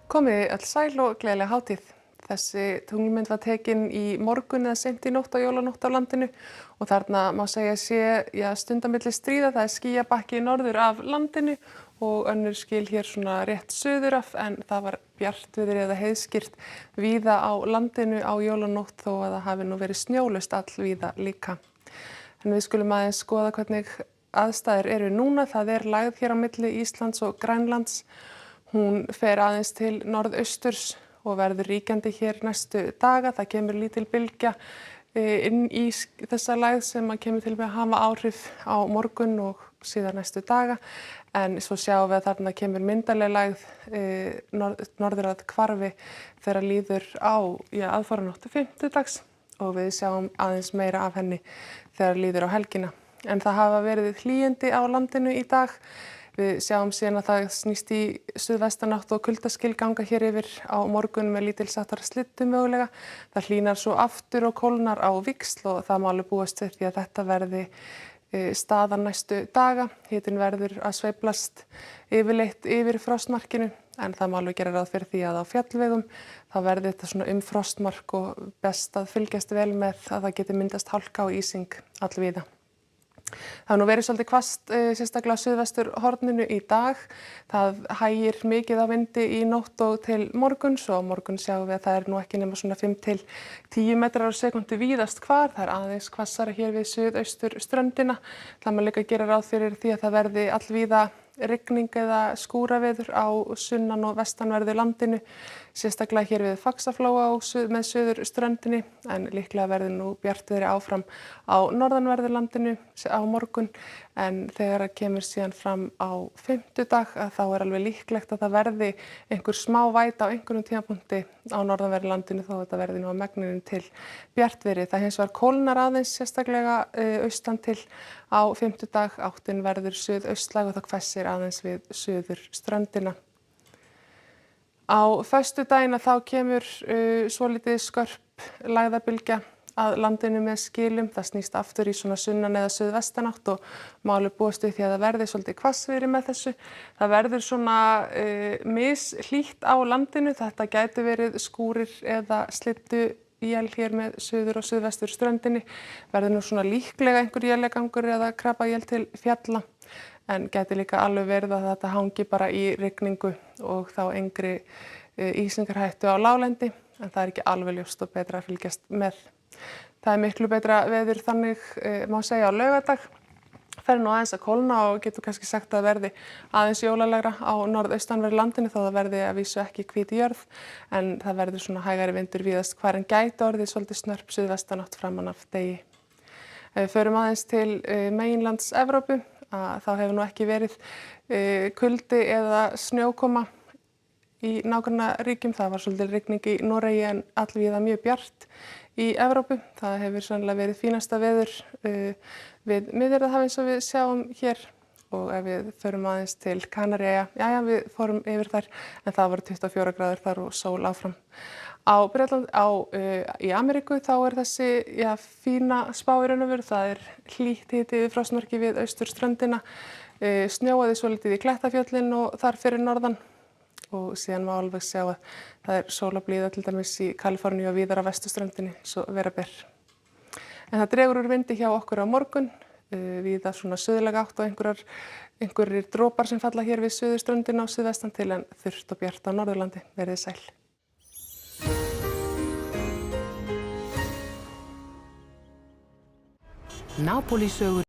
Komið öll sæl og gleðilega hátíð. Þessi tunglmynd var tekin í morgun eða seint í nótt á jólanótt á landinu og þarna má segja stundamilli stríða. Það skýjabakki norður af landinu og önnur skil hér svona rétt suður af, en það var bjartviðri eða heiðskýrt víða á landinu á jólanótt þó að það hafi nú verið snjólaust allvíða líka. En við skulum aðeins skoða hvernig aðstæður eru núna. Það er lægð hér á milli Íslands og Grænlands. Hún fer aðeins til norðausturs og verður ríkjandi hér næstu daga. Það kemur lítil bylgja inn í þessa lægð sem kemur til með að hafa áhrif á morgun og síðan næstu daga. En svo sjáum við að þarna kemur myndarleg lægð norður að hvarfi þegar líður á aðfaranótt fimmtudags og við sjáum aðeins meira af henni þegar líður á helgina. En það hafa verið hlýindi á landinu í dag. Við sjáum síðan að það snýst í suðvestanátt og kuldaskil ganga hér yfir á morgun með lítilsháttar slyddu mögulega. Það hlýnar svo aftur og kólnar á víxl og það má alveg búast við því að þetta verði staðan næstu daga. Hitinn verður að sveiflast yfirleitt yfir frostmarkinu en það má alveg gera ráð fyrir því að á fjallvegum þá verði þetta svona frostmark og best að fylgjast vel með að það geti myndast hálka og ísing allvíða. Það hefur nú verið svolítið hvasst sérstaklega á suðvesturhorninu í dag. Það hægir mikið á vindi í nótt og til morguns og á morgun sjáum við að það er nú ekki nema svona 5 til 10 metrar á sekúndu víðast hvar. Það er aðeins hvassara hér við suðausturströndina. Það má líka gera ráð fyrir því að það verði allvíða rigning eða skúraveður á sunnan- og vestanverðu landinu, sérstaklega hér við Faxaflóa og með suðurströndinni, en líklega verður nú bjartviðri áfram á norðanverðu landinu á morgun, en þegar það kemur síðan fram á fimmtudag þá er alveg líklegt að það verði einhver smá væta á einhverjum tímapunkti á norðanverðu landinu þó þetta verði nú að megninu til bjartviðri. Það hins vegar kólnar aðeins sérstaklega austan til á fimmtudag. Áttin verður suðaustlæg og það hvessir aðeins við suðurströndina. Á föstudaginn þá kemur svolítið skörp lægðarbylgja að landinu með skilum. Það snýst aftur í svona sunnan- eða suðvestanátt og má alveg búast við því að það verði svolítið hvassviðri með þessu. Það verður svona mishlýtt á landinu. Þetta gæti verið skúrir eða slydduél hér með suður- og suðvesturströndinni. Verður nú svona líklega einhver éljagangur eða krappaél til fjalla. En gæti líka alveg verið að þetta hangi bara í rigningu og þá engri ísingarhættu á láglendi, en það er ekki alveg ljóst og betra að fylgjast með. Það er miklu betra veður þannig má segja á laugardag. Fer nú aðeins að kólna og getur kannski sagt að verði aðeins jólalegra á norðaustanverðu landinu þó það verði að vísu ekki hvít jörð, en það verður svona hægari vindur víðast hvar en gæti orðið svolítið snörp suðvestanátt framan af degi. Ef við förum aðeins til meginlands Evrópu, þá hefur nú ekki verið kuldi eða snjókoma í nágrannaríkjum. Það var svolítið rigning í Noregi en allvíða mjög bjart í Evrópu. Það hefur sannlega verið fínasta veður við Miðjarðarhaf eins og við sjáum hér. Og ef við förum aðeins til Kanaríeyja, við fórum yfir þær, en það voru 24 gráður þar og sól áfram. Á Bretland, í Ameríku þá er þessi fína spá í raun og veru. Það er hlýtt hiti við frostmarki við austurströndina. Snjóaði svolítið í Klettafjöllin og þar fyrir norðan. Og síðan má alveg sjá að það er sólarblíða til dæmis í Kaliforníu og víðar á vesturströndinni, svo vera ber. En það dregur úr vindi hjá okkur á morgun. Víða svona suðlæg átt og einhverjir dropar sem falla hér við suðurströndina og suðvestan til, en þurrt og bjart á Norðurlandi. Verið sæl. Nápólí sögur